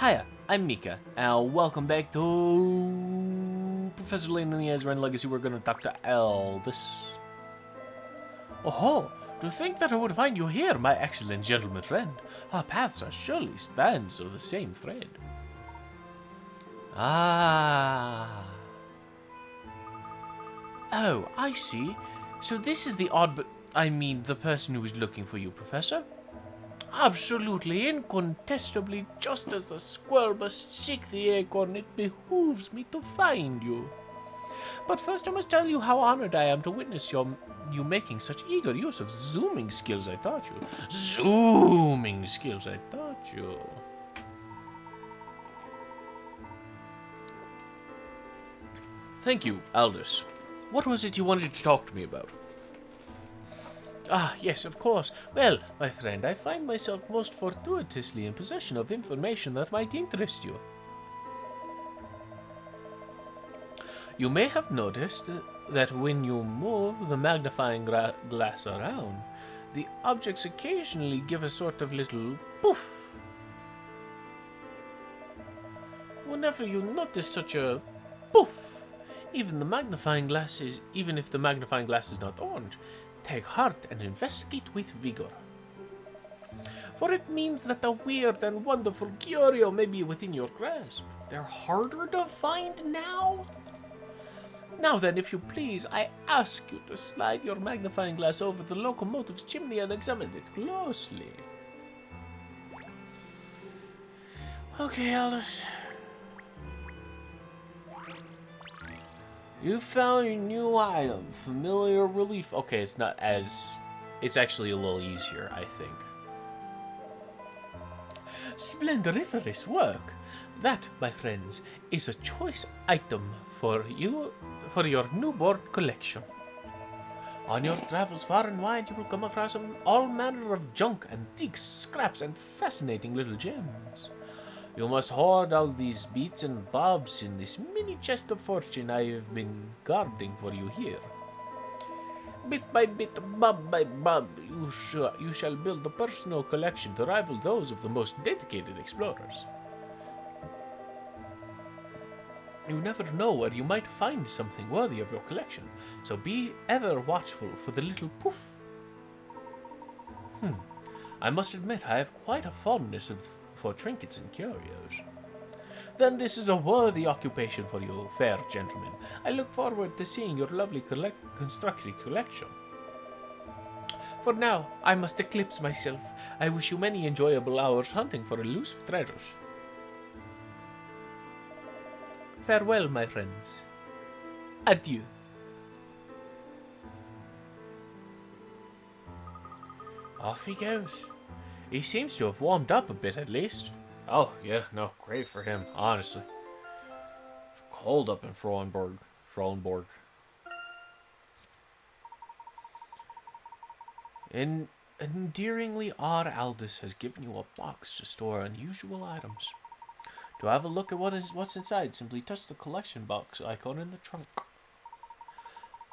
Hiya, I'm Mika, and welcome back to Professor Layton and the Azran Legacy. We're going to talk to Aldous. Oh, to think that I would find you here, my excellent gentleman friend. Our paths are surely strands of the same thread. Ah. Oh, I see. So this is the the person who was looking for you, Professor? Absolutely, incontestably, just as the squirrel must seek the acorn, it behooves me to find you. But first I must tell you how honored I am to witness you making such eager use of zooming skills I taught you. Zooming skills I taught you. Thank you, Aldous. What was it you wanted to talk to me about? Ah, yes, of course. Well, my friend, I find myself most fortuitously in possession of information that might interest you. You may have noticed that when you move the magnifying glass around, the objects occasionally give a sort of little poof. Whenever you notice such a poof, even if the magnifying glass is not orange, take heart and investigate with vigor. For it means that the weird and wonderful curio may be within your grasp. They're harder to find now. Now then, if you please, I ask you to slide your magnifying glass over the locomotive's chimney and examine it closely. Okay, Aldous. You found a new item, familiar relief. Okay, it's not as... It's actually a little easier, I think. Splendoriferous work. That, my friends, is a choice item for your newborn collection. On your travels far and wide, you will come across all manner of junk, antiques, scraps, and fascinating little gems. You must hoard all these bits and bobs in this mini chest of fortune I have been guarding for you here. Bit by bit, bob by bob, you shall build a personal collection to rival those of the most dedicated explorers. You never know where you might find something worthy of your collection, so be ever watchful for the little poof. I must admit I have quite a fondness for trinkets and curios. Then this is a worthy occupation for you, fair gentlemen. I look forward to seeing your lovely constructed collection. For now, I must eclipse myself. I wish you many enjoyable hours hunting for elusive treasures. Farewell, my friends. Adieu. Off he goes. He seems to have warmed up a bit, at least. Oh, yeah, no, great for him, honestly. Cold up in Frauenborg. An endearingly odd Aldous has given you a box to store unusual items. To have a look at what's inside, simply touch the collection box icon in the trunk.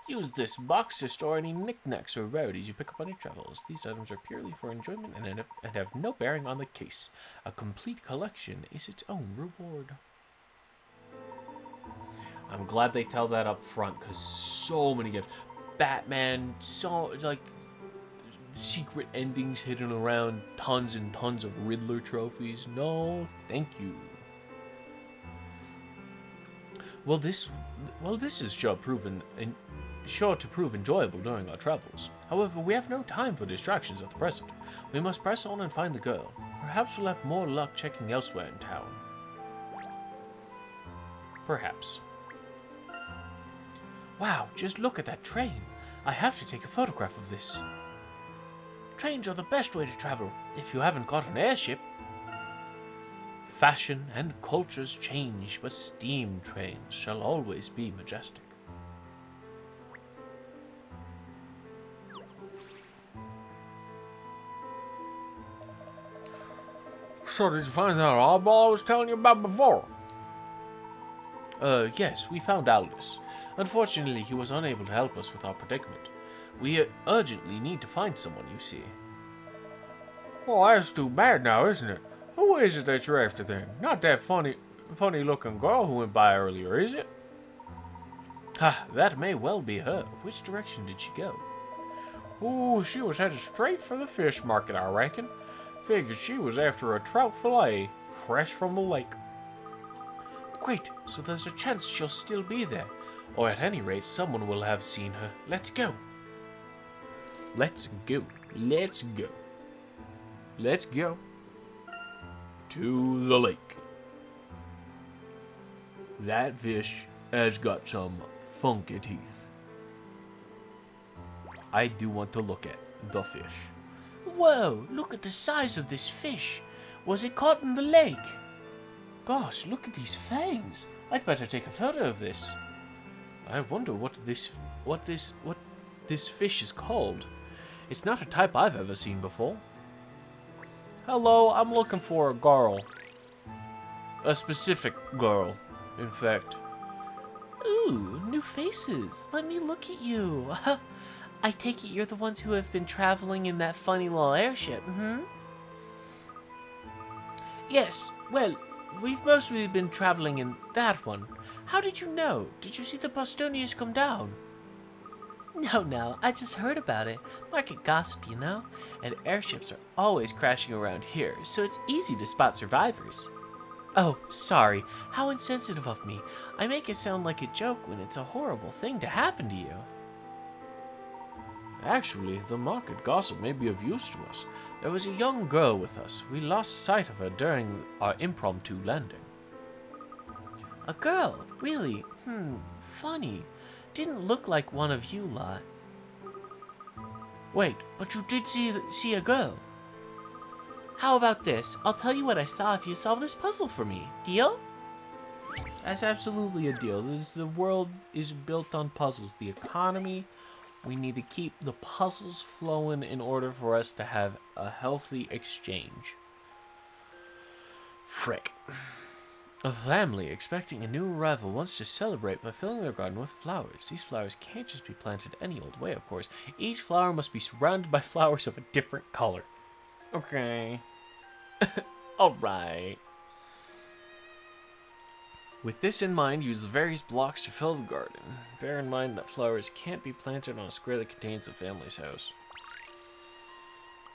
Use this box to store any knickknacks or rarities you pick up on your travels. These items are purely for enjoyment and have no bearing on the case. A complete collection is its own reward. I'm glad they tell that up front, because so many gifts. Batman, secret endings hidden around, tons and tons of Riddler trophies. No, thank you. Well, this is sure to prove enjoyable during our travels. However, we have no time for distractions at the present. We must press on and find the girl. Perhaps we'll have more luck checking elsewhere in town. Perhaps. Wow, just look at that train. I have to take a photograph of this. Trains are the best way to travel, if you haven't got an airship. Fashion and cultures change, but steam trains shall always be majestic. So did you find that oddball I was telling you about before? Yes, we found Aldous. Unfortunately, he was unable to help us with our predicament. We urgently need to find someone, you see. Well, that's too bad now, isn't it? Who is it that you're after then? Not that funny looking girl who went by earlier, is it? Ha, that may well be her. Which direction did she go? Ooh, she was headed straight for the fish market, I reckon. Figured she was after a trout fillet, fresh from the lake. Great, so there's a chance she'll still be there. Or at any rate, someone will have seen her. Let's go. Let's go. Let's go. Let's go. To the lake. That fish has got some funky teeth. I do want to look at the fish. Whoa, look at the size of this fish. Was it caught in the lake? Gosh, look at these fangs. I'd better take a photo of this. I wonder what this fish is called. It's not a type I've ever seen before. Hello, I'm looking for a girl. A specific girl, in fact. Ooh, new faces. Let me look at you. I take it you're the ones who have been traveling in that funny little airship, Yes, well, we've mostly been traveling in that one. How did you know? Did you see the Bostonians come down? No, I just heard about it. Market gossip, you know? And airships are always crashing around here, so it's easy to spot survivors. Oh, sorry. How insensitive of me. I make it sound like a joke when it's a horrible thing to happen to you. Actually, the market gossip may be of use to us. There was a young girl with us. We lost sight of her during our impromptu landing. A girl? Really? Funny. Didn't look like one of you lot. Wait, but you did see a girl. How about this? I'll tell you what I saw if you solve this puzzle for me. Deal? That's absolutely a deal. The world is built on puzzles. The economy, we need to keep the puzzles flowing in order for us to have a healthy exchange. Frick. A family expecting a new arrival wants to celebrate by filling their garden with flowers. These flowers can't just be planted any old way, of course. Each flower must be surrounded by flowers of a different color. Okay. Alright. With this in mind, use the various blocks to fill the garden. Bear in mind that flowers can't be planted on a square that contains the family's house.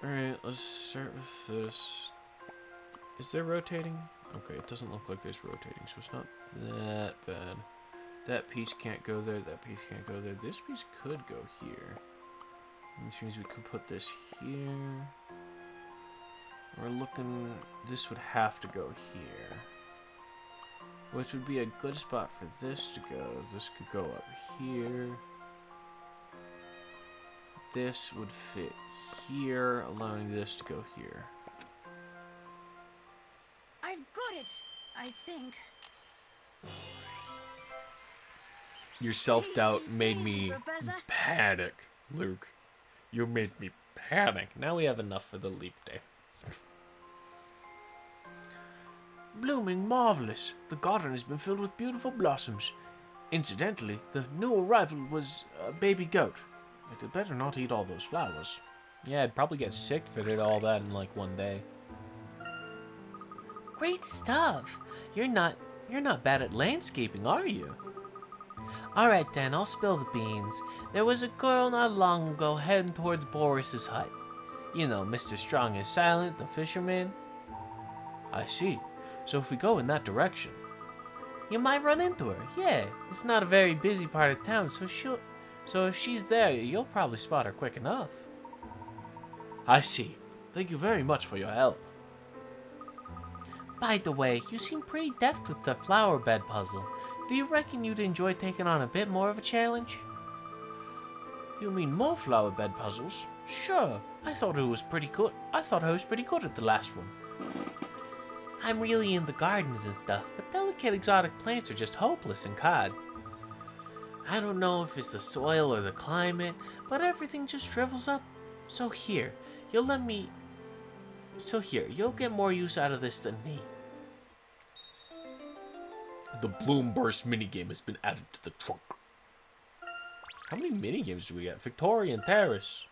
Alright, let's start with this. Is there rotating? Okay, it doesn't look like there's rotating, so it's not that bad. That piece can't go there, that piece can't go there. This piece could go here. Which means we could put this here. We're looking... This would have to go here. Which would be a good spot for this to go. This could go up here. This would fit here, allowing this to go here. I've got it, I think. Your self-doubt made me panic, Luke. You made me panic. Now we have enough for the leap day. Blooming marvelous. The garden has been filled with beautiful blossoms. Incidentally, the new arrival was a baby goat. It had better not eat all those flowers. Yeah, I'd probably get sick if it did all that in like one day. Great stuff. You're not bad at landscaping, are you? Alright then, I'll spill the beans. There was a girl not long ago heading towards Boris's hut. You know, Mr. Strong and Silent, the fisherman. I see. So if we go in that direction, you might run into her. Yeah, it's not a very busy part of town, so if she's there, you'll probably spot her quick enough. I see. Thank you very much for your help. By the way, you seem pretty deft with the flower bed puzzle. Do you reckon you'd enjoy taking on a bit more of a challenge? You mean more flower bed puzzles? Sure. I thought I was pretty good at the last one. I'm really in the gardens and stuff, but delicate exotic plants are just hopeless in COD. I don't know if it's the soil or the climate, but everything just shrivels up. So here, you'll get more use out of this than me. The Bloom Burst minigame has been added to the trunk. How many minigames do we get? Victorian Terrace.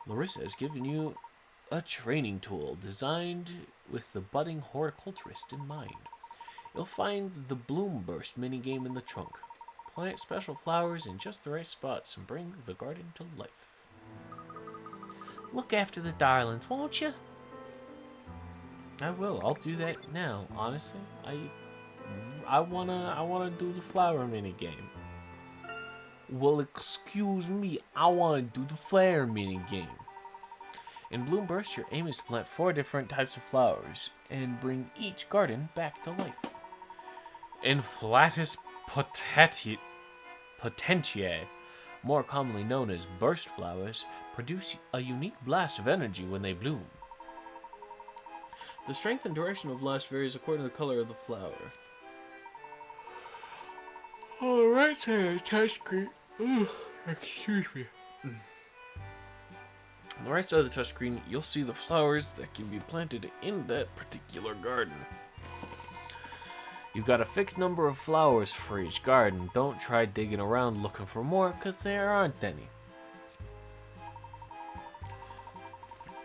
Larissa has given you a training tool designed with the budding horticulturist in mind. You'll find the Bloom Burst minigame in the trunk. Plant special flowers in just the right spots and bring the garden to life. Look after the darlings, won't you? I will. I'll do that now. Honestly, I wanna do the flower minigame. Well, excuse me. I wanna do the flower minigame. In Bloom Burst, your aim is to plant 4 different types of flowers and bring each garden back to life. Inflatus potentiae, more commonly known as burst flowers, produce a unique blast of energy when they bloom. The strength and duration of blast varies according to the color of the flower. On the right side of the touchscreen, excuse me. On the right side of the touchscreen, you'll see the flowers that can be planted in that particular garden. You've got a fixed number of flowers for each garden. Don't try digging around looking for more, because there aren't any.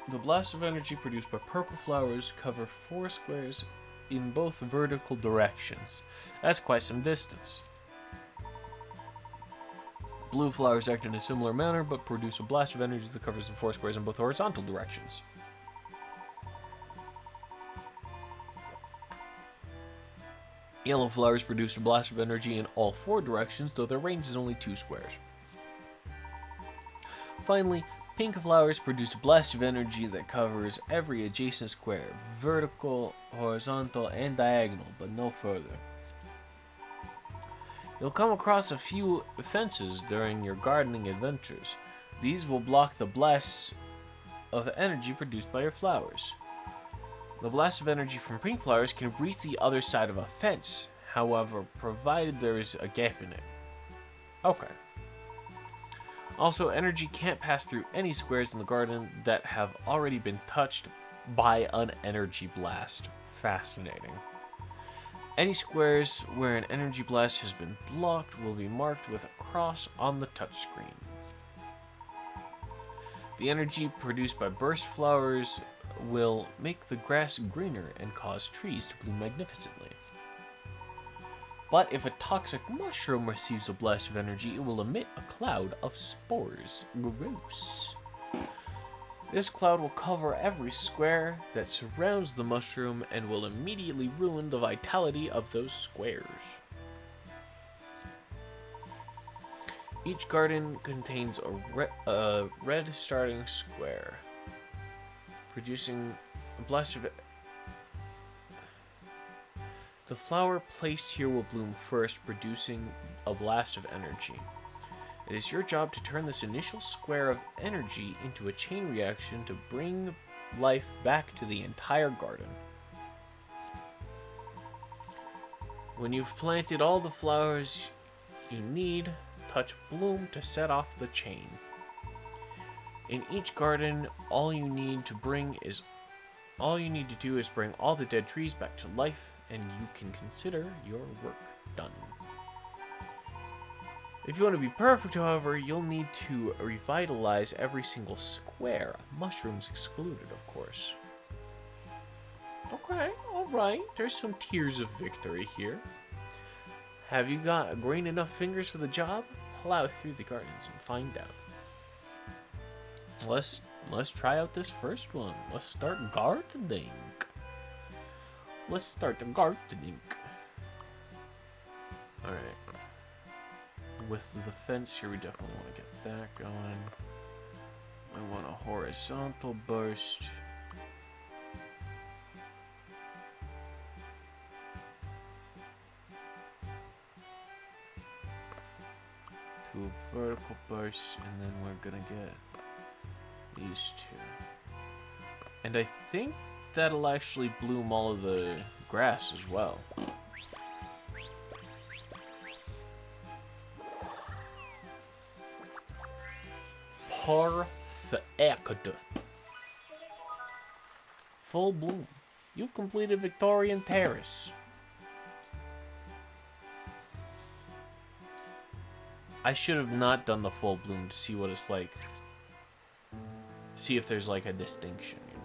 The blast of energy produced by purple flowers cover 4 squares in both vertical directions. That's quite some distance. Blue flowers act in a similar manner, but produce a blast of energy that covers the 4 squares in both horizontal directions. Yellow flowers produce a blast of energy in all 4 directions, though their range is only 2 squares. Finally, pink flowers produce a blast of energy that covers every adjacent square, vertical, horizontal, and diagonal, but no further. You'll come across a few fences during your gardening adventures. These will block the blasts of energy produced by your flowers. The blast of energy from pink flowers can reach the other side of a fence, however, provided there is a gap in it. Okay. Also, energy can't pass through any squares in the garden that have already been touched by an energy blast. Fascinating. Any squares where an energy blast has been blocked will be marked with a cross on the touchscreen. The energy produced by burst flowers will make the grass greener and cause trees to bloom magnificently. But if a toxic mushroom receives a blast of energy, it will emit a cloud of spores. Gross. This cloud will cover every square that surrounds the mushroom and will immediately ruin the vitality of those squares. Each garden contains a red starting square, producing a blast of... The flower placed here will bloom first, producing a blast of energy. It is your job to turn this initial square of energy into a chain reaction to bring life back to the entire garden. When you've planted all the flowers you need, touch bloom to set off the chain. In each garden, all you need to do is bring all the dead trees back to life, and you can consider your work done. If you want to be perfect, however, you'll need to revitalize every single square, mushrooms excluded, of course. Okay, alright, there's some tears of victory here. Have you got green enough fingers for the job? Plow through the gardens and find out. Let's try out this first one. Let's start gardening. Let's start the gardening. Alright. With the fence here, we definitely want to get that going. I want a horizontal burst. Two vertical bursts, and then we're gonna get these 2. And I think that'll actually bloom all of the grass as well. Perfect. Full bloom. You've completed Victorian Terrace. I should have not done the full bloom to see what it's like. See if there's like a distinction, you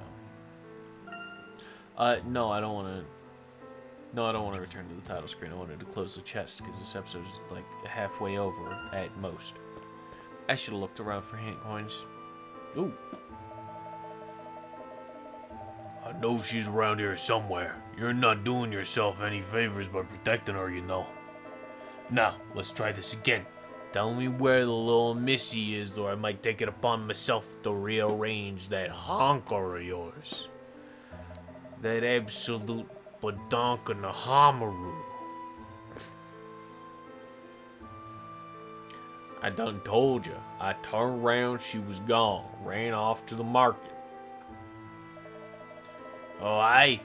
No, I don't want to. No, I don't want to return to the title screen. I wanted to close the chest because this episode is like halfway over at most. I should have looked around for hint coins. Ooh. I know she's around here somewhere. You're not doing yourself any favors by protecting her, you know. Now, let's try this again. Tell me where the little missy is, or I might take it upon myself to rearrange that honker of yours. That absolute badonka hamaru. I done told you. I turned around, she was gone. Ran off to the market. Oh, aye.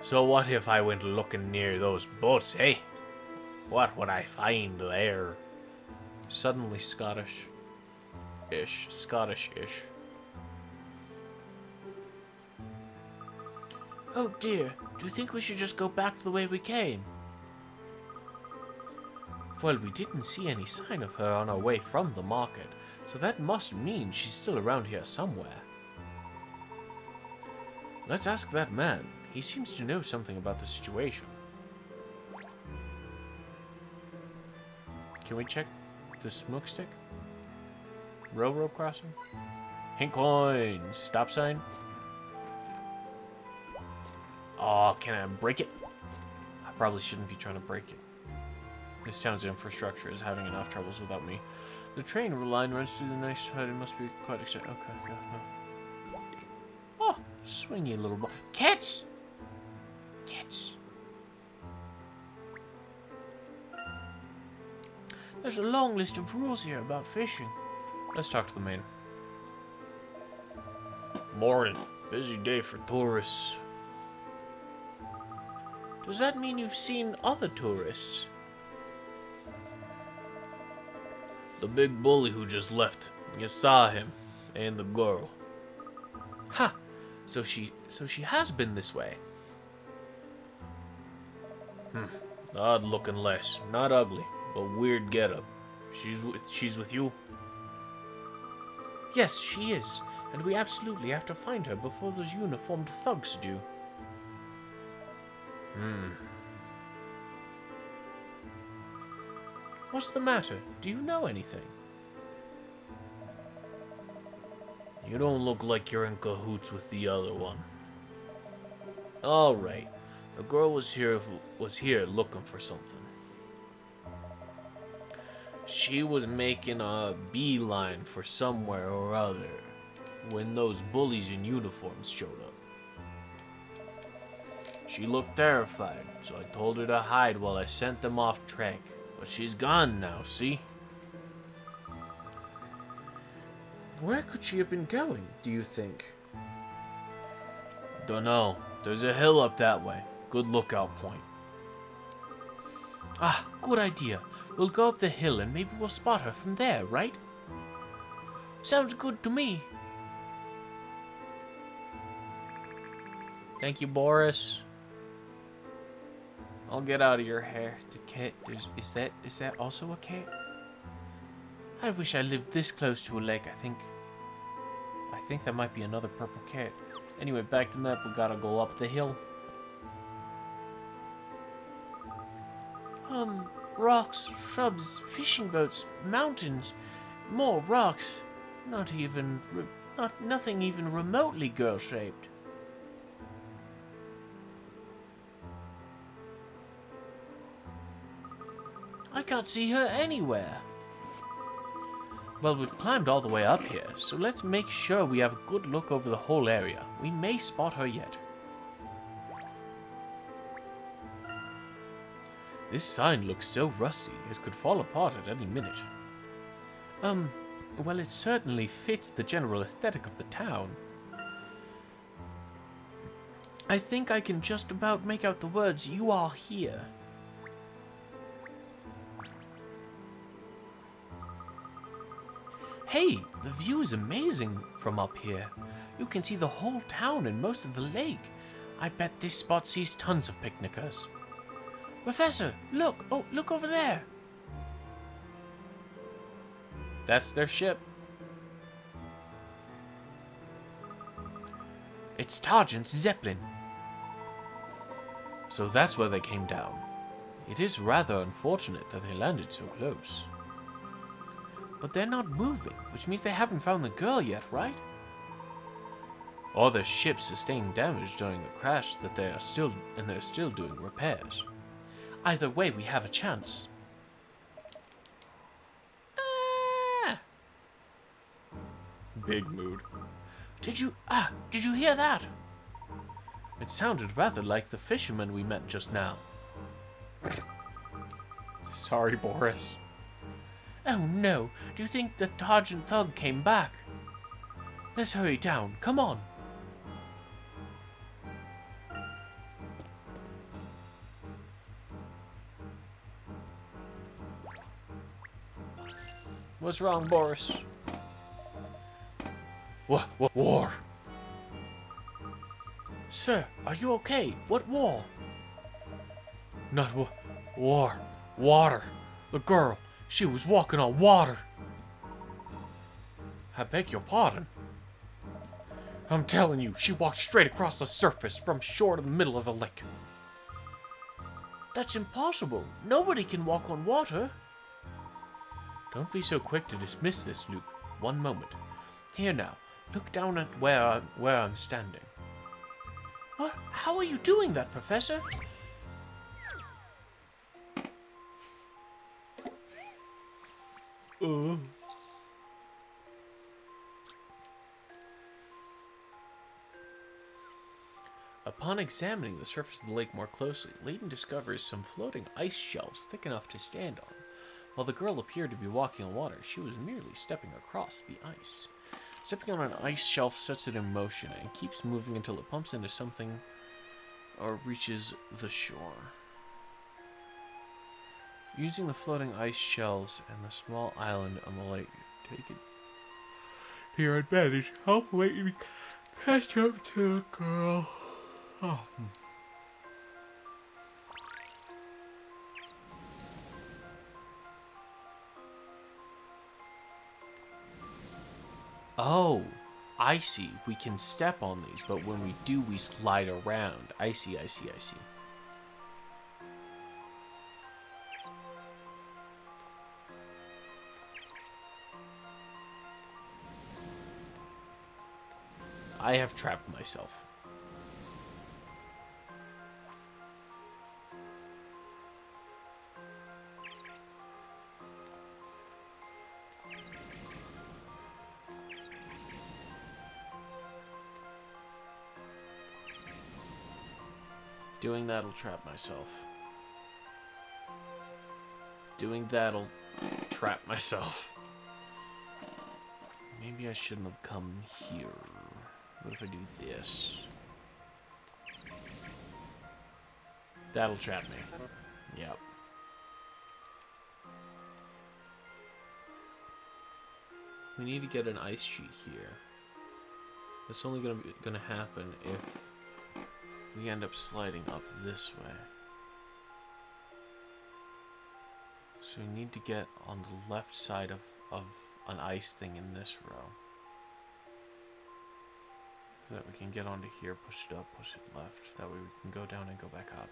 So what if I went looking near those boats, eh? What would I find there? Suddenly Scottish-ish. Scottish-ish. Oh dear, do you think we should just go back to the way we came? Well, we didn't see any sign of her on our way from the market, so that must mean she's still around here somewhere. Let's ask that man. He seems to know something about the situation. Can we check the smoke stick? Railroad crossing? Hint coin. Stop sign. Oh, can I break it? I probably shouldn't be trying to break it. This town's infrastructure is having enough troubles without me. The train line runs through the nice side. It must be quite exciting. Okay, yeah. Oh, swingy little boy. Cats! Cats. There's a long list of rules here about fishing. Let's talk to the man. Morning. Busy day for tourists. Does that mean you've seen other tourists? The big bully who just left. You saw him. And the girl. Ha! So she has been this way. Odd looking lass. Not ugly, but weird getup. She's with you? Yes, she is. And we absolutely have to find her before those uniformed thugs do. What's the matter? Do you know anything? You don't look like you're in cahoots with the other one. Alright. The girl was here looking for something. She was making a beeline for somewhere or other when those bullies in uniforms showed up. She looked terrified, so I told her to hide while I sent them off track. But she's gone now, see? Where could she have been going, do you think? Dunno. There's a hill up that way. Good lookout point. Ah, good idea. We'll go up the hill and maybe we'll spot her from there, right? Sounds good to me. Thank you, Boris. I'll get out of your hair. The cat, is that also a cat? I wish I lived this close to a lake. I think that might be another purple cat. Anyway, back to the map. We gotta go up the hill. Rocks, shrubs, fishing boats, mountains, more rocks. Nothing even remotely girl-shaped. I can't see her anywhere. Well, we've climbed all the way up here, so let's make sure we have a good look over the whole area. We may spot her yet. This sign looks so rusty, it could fall apart at any minute. Well, it certainly fits the general aesthetic of the town. I think I can just about make out the words, "You are here." Hey, the view is amazing from up here. You can see the whole town and most of the lake. I bet this spot sees tons of picnickers. Professor, look! Oh, look over there! That's their ship. It's Targent's Zeppelin. So that's where they came down. It is rather unfortunate that they landed so close. But they're not moving, which means they haven't found the girl yet, right? Or their ship sustained damage during the crash that they're still doing repairs. Either way, we have a chance. Big mood. Did you hear that? It sounded rather like the fisherman we met just now. Sorry, Boris. Oh no, do you think the Sergeant Thug came back? Let's hurry down, come on. What's wrong, Boris? What war? Sir, are you okay? What war? Not war. Water. The girl. She was walking on water. I beg your pardon. I'm telling you, she walked straight across the surface from shore to the middle of the lake. That's impossible. Nobody can walk on water. Don't be so quick to dismiss this, Luke. One moment. Here now. Look down at where I'm standing. What? How are you doing that, Professor? Upon examining the surface of the lake more closely, Layton discovers some floating ice shelves thick enough to stand on. While the girl appeared to be walking on water, she was merely stepping across the ice. Stepping on an ice shelf sets it in motion and keeps moving until it bumps into something or reaches the shore. Using the floating ice shelves and the small island on the lake, take it to your advantage. Help Layton catch up to the girl. Oh. Oh, I see. We can step on these, but when we do, we slide around. I see. I have trapped myself. Doing that'll trap myself. Doing that'll trap myself. Maybe I shouldn't have come here. What if I do this? That'll trap me. Yep. We need to get an ice sheet here. That's only gonna happen if we end up sliding up this way. So we need to get on the left side of an ice thing in this row. So that we can get onto here, push it up, push it left. That way we can go down and go back up.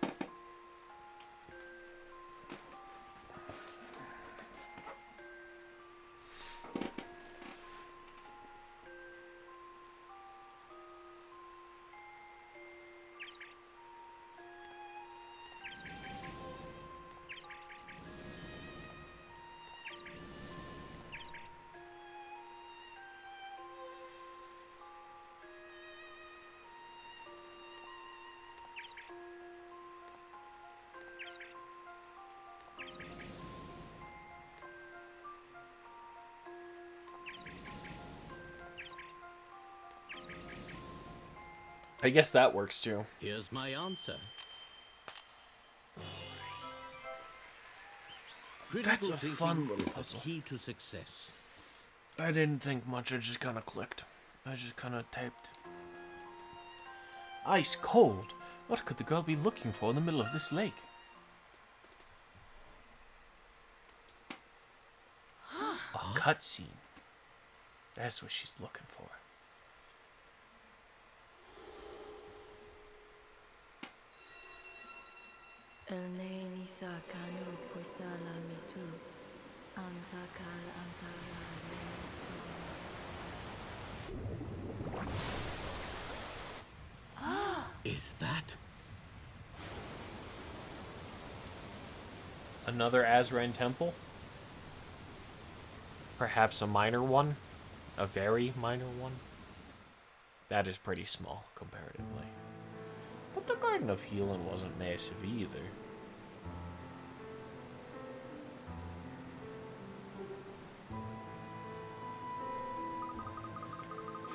I guess that works too. Here's my answer. That's a fun little is the puzzle. key to success. I didn't think much, I just kind of clicked. I just kind of typed. Ice cold? What could the girl be looking for in the middle of this lake? A cutscene. That's what she's looking for. Is that? Another Azran temple? Perhaps a minor one? A very minor one? That is pretty small, comparatively. But the Garden of Healing wasn't massive either.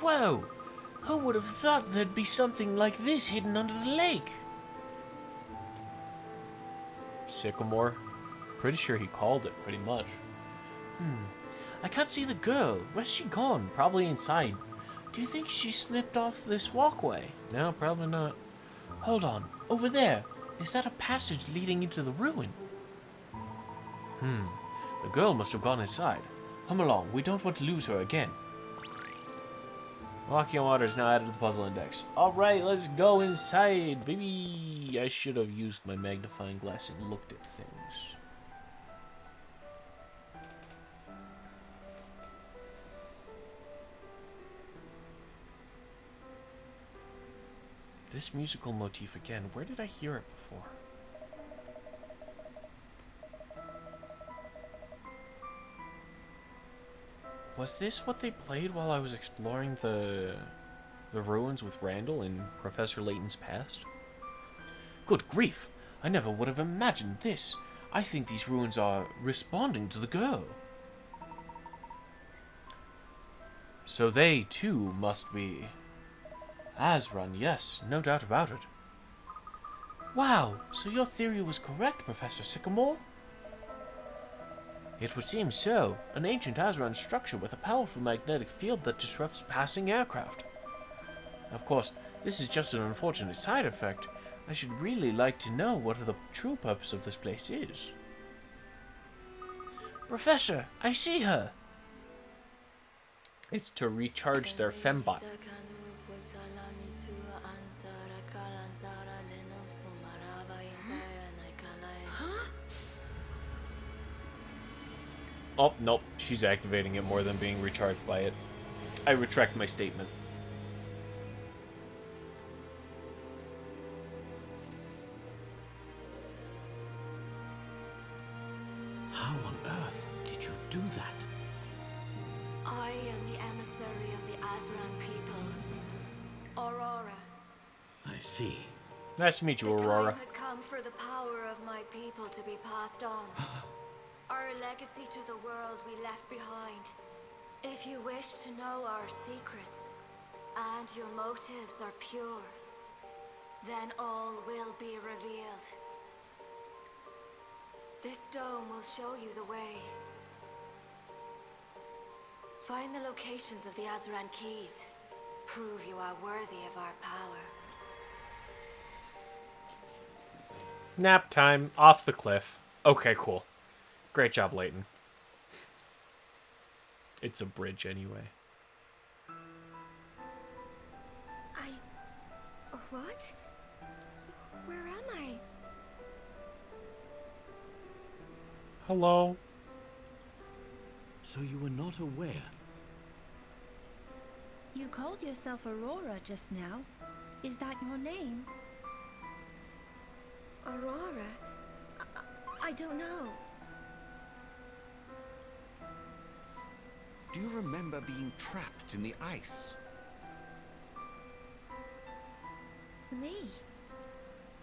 Whoa! Who would have thought there'd be something like this hidden under the lake? Sycamore? Pretty sure he called it, pretty much. I can't see the girl. Where's she gone? Probably inside. Do you think she slipped off this walkway? No, probably not. Hold on. Over there. Is that a passage leading into the ruin? The girl must have gone inside. Come along. We don't want to lose her again. Walking on water is now added to the puzzle index. Alright, let's go inside, baby. I should have used my magnifying glass and looked at things. This musical motif again. Where did I hear it before? Was this what they played while I was exploring the ruins with Randall in Professor Layton's past? Good grief! I never would have imagined this. I think these ruins are responding to the girl. So they, too, must be... Azran, yes, no doubt about it. Wow, so your theory was correct, Professor Sycamore? It would seem so. An ancient Azran structure with a powerful magnetic field that disrupts passing aircraft. Of course, this is just an unfortunate side effect. I should really like to know what the true purpose of this place is. Professor, I see her! It's to recharge their fembot. Oh, nope. She's activating it more than being recharged by it. I retract my statement. How on earth did you do that? I am the emissary of the Azran people. Aurora. I see. Nice to meet you, The Aurora. time has come for the power of my people to be passed on. Our legacy to the world we left behind. If you wish to know our secrets, and your motives are pure, then all will be revealed. This dome will show you the way. Find the locations of the Azran keys. Prove you are worthy of our power. Nap time. Off the cliff. Okay, cool. Great job, Layton. It's a bridge anyway. What? Where am I? Hello? So you were not aware? You called yourself Aurora just now. Is that your name? Aurora? I don't know. Do you remember being trapped in the ice? Me?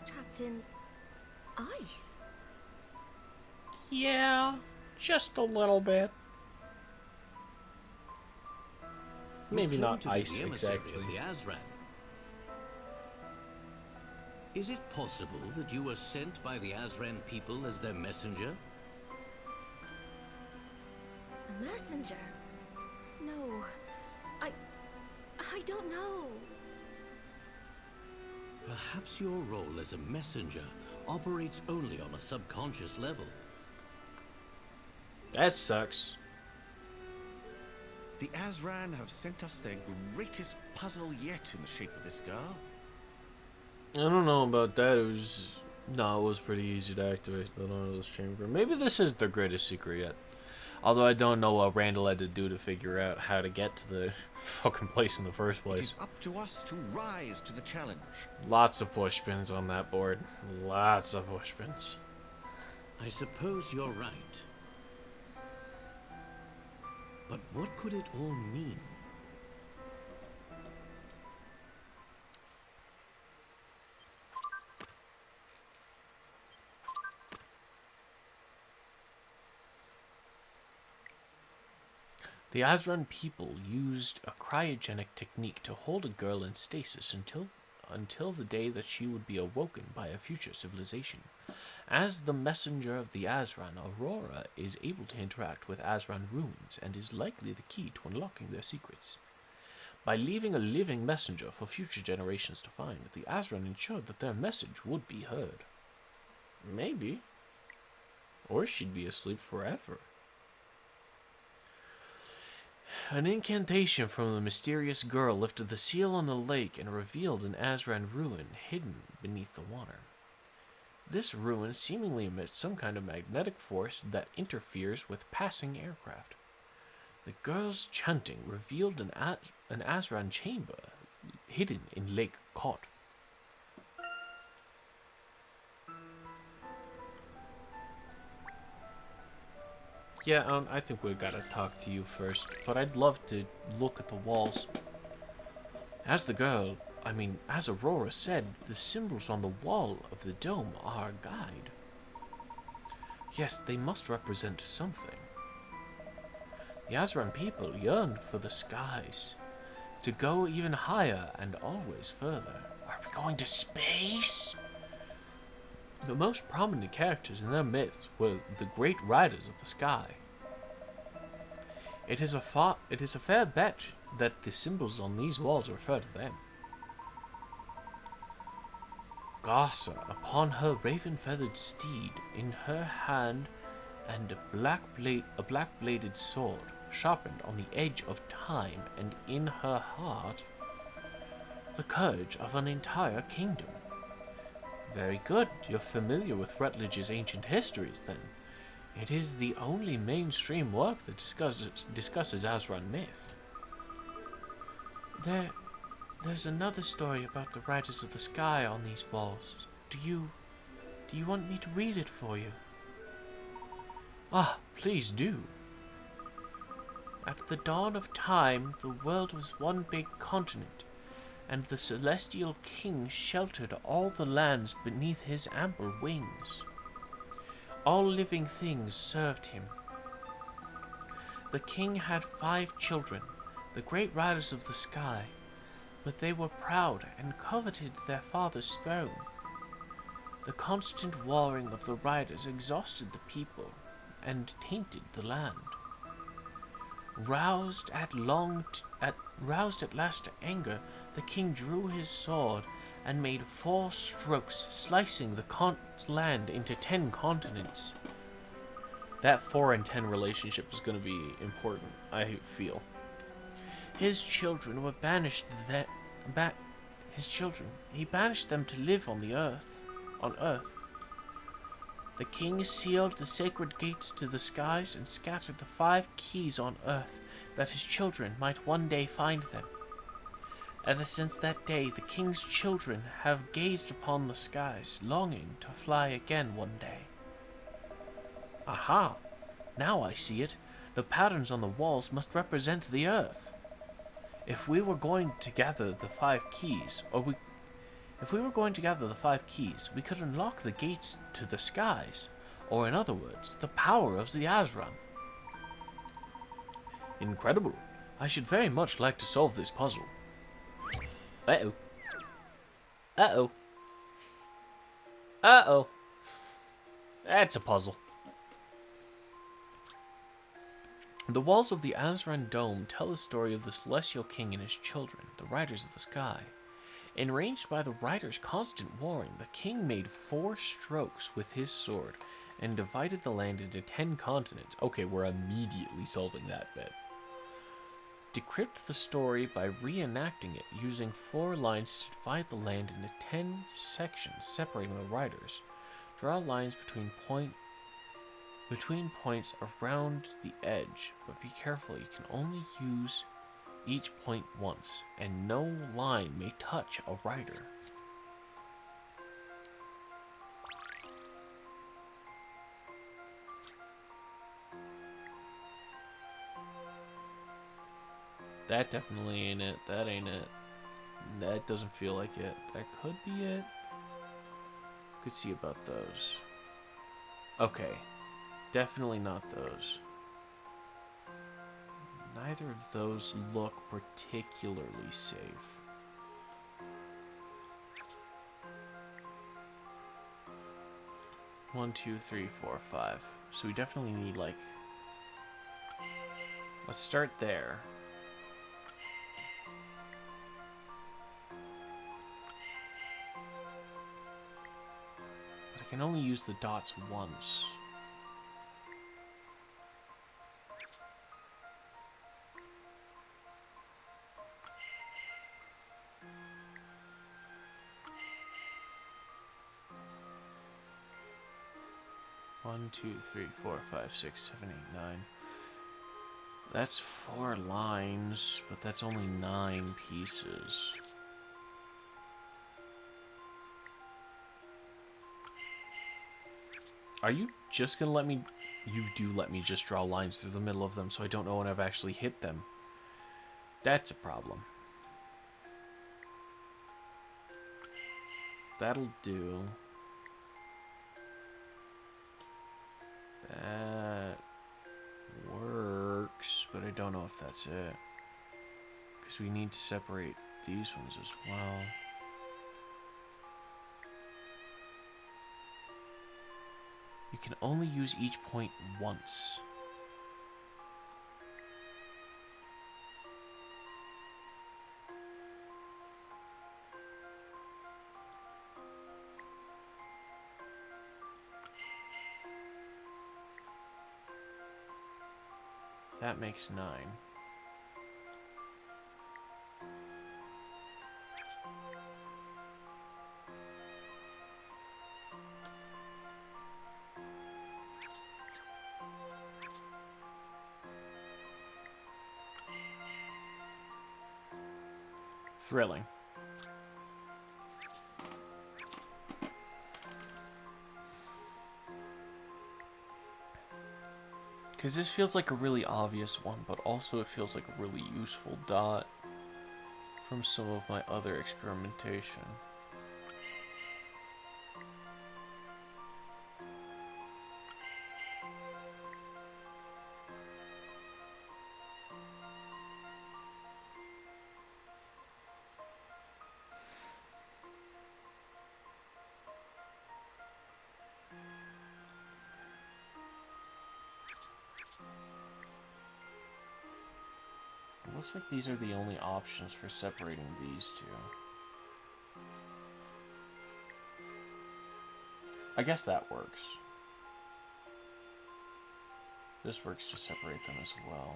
Trapped in ice? Yeah, just a little bit. You Maybe claim not to be ice the emissary exactly. of the Azran. Is it possible that you were sent by the Azran people as their messenger? A messenger? No. I don't know. Perhaps your role as a messenger operates only on a subconscious level. That sucks. The Azran have sent us their greatest puzzle yet in the shape of this girl. I don't know about that. It was No, it was pretty easy to activate the Nautilus chamber. Maybe this is the greatest secret yet. Although I don't know what Randall had to do to figure out how to get to the fucking place in the first It place. is up to us to rise to the challenge. Lots of push pins on that board. Lots of push pins. I suppose you're right. But what could it all mean? The Azran people used a cryogenic technique to hold a girl in stasis until the day that she would be awoken by a future civilization. As the messenger of the Azran, Aurora is able to interact with Azran ruins and is likely the key to unlocking their secrets. By leaving a living messenger for future generations to find, the Azran ensured that their message would be heard. Maybe. Or she'd be asleep forever. An incantation from the mysterious girl lifted the seal on the lake and revealed an Azran ruin hidden beneath the water. This ruin seemingly emits some kind of magnetic force that interferes with passing aircraft. The girl's chanting revealed an Azran chamber hidden in Lake Cod. Yeah, I think we gotta talk to you first, but I'd love to look at the walls. As Aurora said, the symbols on the wall of the dome are our guide. Yes, they must represent something. The Azran people yearn for the skies, to go even higher and always further. Are we going to space? The most prominent characters in their myths were the great riders of the sky. It is a fair bet that the symbols on these walls refer to them. Garza, upon her raven-feathered steed, in her hand, and a black-bladed sword, sharpened on the edge of time, and in her heart, the courage of an entire kingdom. Very good. You're familiar with Rutledge's ancient histories, then. It is the only mainstream work that discusses Azran myth. There's another story about the Riders of the Sky on these walls. Do you want me to read it for you? Ah, please do. At the dawn of time, the world was one big continent, and the celestial king sheltered all the lands beneath his ample wings. All living things served him. The king had 5 children, the great riders of the sky, but they were proud and coveted their father's throne. The constant warring of the riders exhausted the people and tainted the land. Roused at last to anger, the king drew his sword and made 4 strokes, slicing the land into 10 continents. That 4 and 10 relationship is going to be important, I feel. His children were banished he banished them to live on Earth. The king sealed the sacred gates to the skies and scattered the 5 keys on Earth that his children might one day find them. Ever since that day, the king's children have gazed upon the skies, longing to fly again one day. Aha! Now I see it. The patterns on the walls must represent the Earth. If we were going to gather the 5 keys, we could unlock the gates to the skies, or in other words, the power of the Azran. Incredible. I should very much like to solve this puzzle. Uh-oh. Uh-oh. Uh-oh. That's a puzzle. The walls of the Azran Dome tell the story of the Celestial King and his children, the Riders of the Sky. Enraged by the Riders' constant warring, the king made 4 strokes with his sword and divided the land into 10 continents. Okay, we're immediately solving that bit. Decrypt the story by reenacting it using 4 lines to divide the land into 10 sections separating the riders. Draw lines between points around the edge, but be careful, you can only use each point once, and no line may touch a rider. That definitely ain't it. That ain't it. That doesn't feel like it. That could be it. Could see about those. Okay. Definitely not those. Neither of those look particularly safe. One, two, three, four, five. So we definitely need, like... Let's start there. But I can only use the dots once. One, two, three, four, five, six, seven, eight, nine. That's 4 lines, but that's only 9 pieces. Are you just gonna let me... You do let me just draw lines through the middle of them, so I don't know when I've actually hit them. That's a problem. That'll do. That works, but I don't know if that's it. Because we need to separate these ones as well. You can only use each point once. That makes 9. Thrilling. Because this feels like a really obvious one, but also it feels like a really useful dot from some of my other experimentation. It looks like these are the only options for separating these two. I guess that works. This works to separate them as well.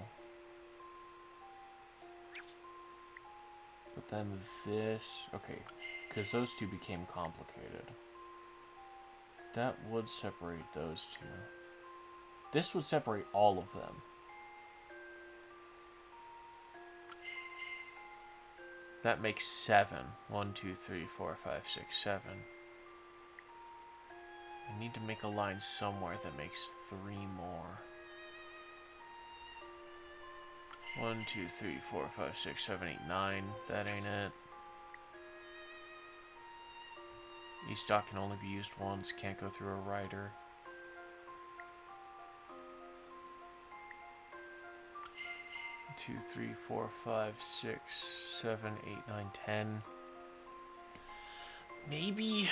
But then this... Okay, because those two became complicated. That would separate those two. This would separate all of them. That makes 7. 1, 2, 3, 4, 5, 6, 7. I need to make a line somewhere that makes 3 more. 1, 2, 3, 4, 5, 6, 7, 8, 9. That ain't it. Each dot can only be used once. Can't go through a rider. Two, 3, 4, 5, 6, 7, 8, 9, 10. Maybe.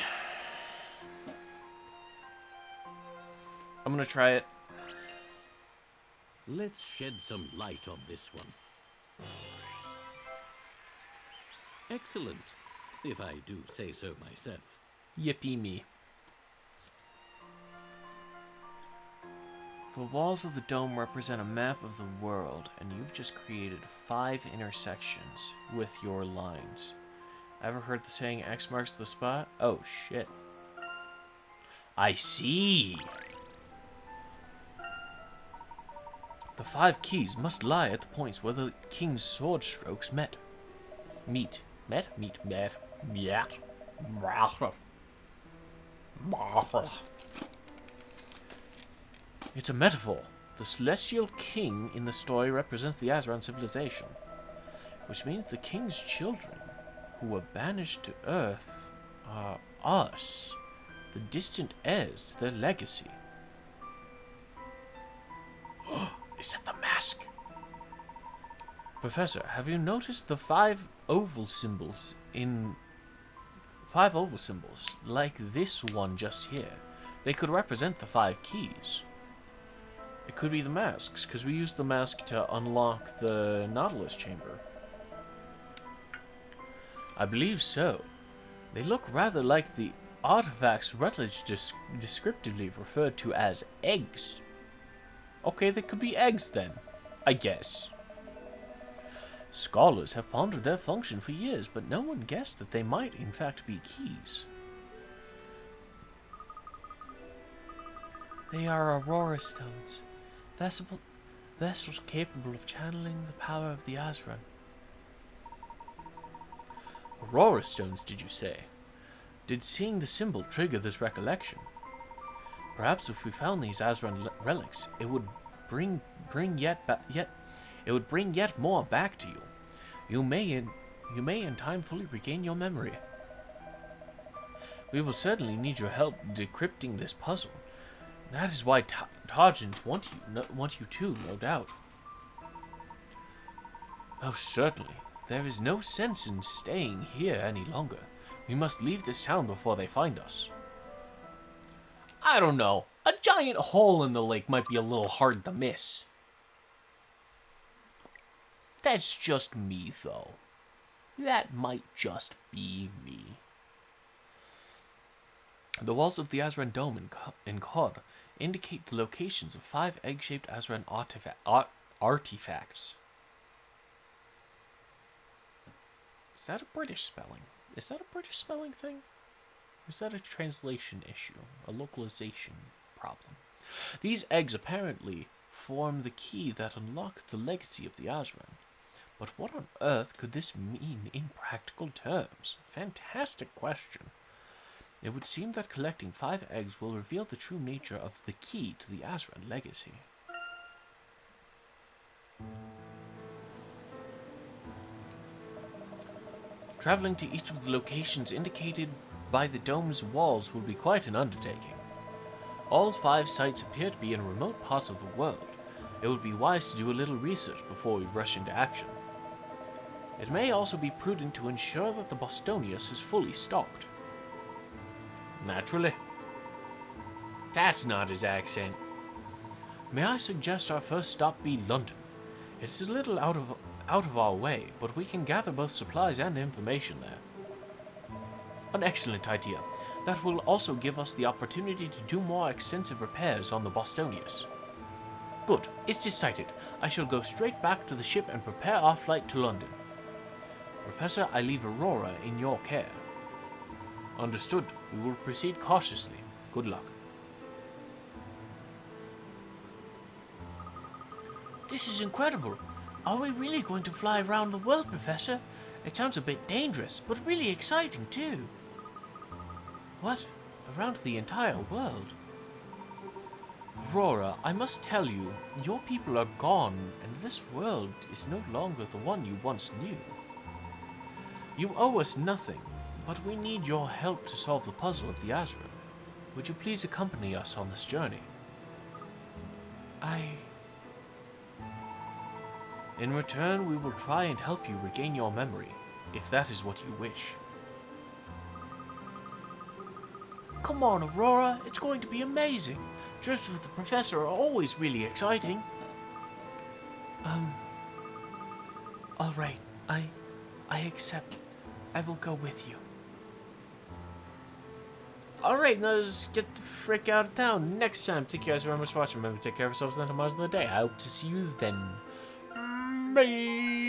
I'm gonna try it. Let's shed some light on this one. Excellent, if I do say so myself. Yippee me. The walls of the dome represent a map of the world, and you've just created 5 intersections with your lines. Ever heard the saying X marks the spot? Oh, shit. I see. The 5 keys must lie at the points where the king's sword strokes met. Meet. Met? Meet. Met. Yet. It's a metaphor. The celestial king in the story represents the Azran civilization, which means the king's children, who were banished to Earth, are us, the distant heirs to their legacy. Is that the mask? Professor, have you noticed the 5 oval symbols like this one just here? They could represent the 5 keys. It could be the masks, because we used the mask to unlock the Nautilus chamber. I believe so. They look rather like the artifacts Rutledge descriptively referred to as eggs. Okay, they could be eggs then, I guess. Scholars have pondered their function for years, but no one guessed that they might in fact be keys. They are Aurora stones, vessels capable of channeling the power of the Azran. Aurora stones, did you say? Did seeing the symbol trigger this recollection? Perhaps if we found these Azran relics, it would bring yet more back to you. You may in time fully regain your memory. We will certainly need your help decrypting this puzzle. That is why Targent want you to, no doubt. Oh, certainly. There is no sense in staying here any longer. We must leave this town before they find us. I don't know. A giant hole in the lake might be a little hard to miss. That's just me, though. That might just be me. The walls of the Azran Dome in Kod indicate the locations of 5 egg-shaped Azran artifacts. Is that a British spelling? Is that a British spelling thing? Or is that a translation issue? A localization problem? These eggs apparently form the key that unlocked the legacy of the Azran. But what on earth could this mean in practical terms? Fantastic question. It would seem that collecting 5 eggs will reveal the true nature of the key to the Azran legacy. Traveling to each of the locations indicated by the dome's walls will be quite an undertaking. All 5 sites appear to be in remote parts of the world. It would be wise to do a little research before we rush into action. It may also be prudent to ensure that the Bostonius is fully stocked. Naturally. That's not his accent. May I suggest our first stop be London? It's a little out of our way, but we can gather both supplies and information there. An excellent idea. That will also give us the opportunity to do more extensive repairs on the Bostonius. Good, it's decided. I shall go straight back to the ship and prepare our flight to London. Professor, I leave Aurora in your care. Understood. We will proceed cautiously. Good luck. This is incredible. Are we really going to fly around the world, Professor? It sounds a bit dangerous, but really exciting too. What? Around the entire world? Aurora, I must tell you, your people are gone, and this world is no longer the one you once knew. You owe us nothing, but we need your help to solve the puzzle of the Azran. Would you please accompany us on this journey? In return, we will try and help you regain your memory, if that is what you wish. Come on, Aurora, it's going to be amazing. Trips with the Professor are always really exciting. Alright, I accept. I will go with you. Alright, now let's get the frick out of town. Next time, thank you guys very much for watching. Remember to take care of yourselves and the tomorrows of the day. I hope to see you then. Bye!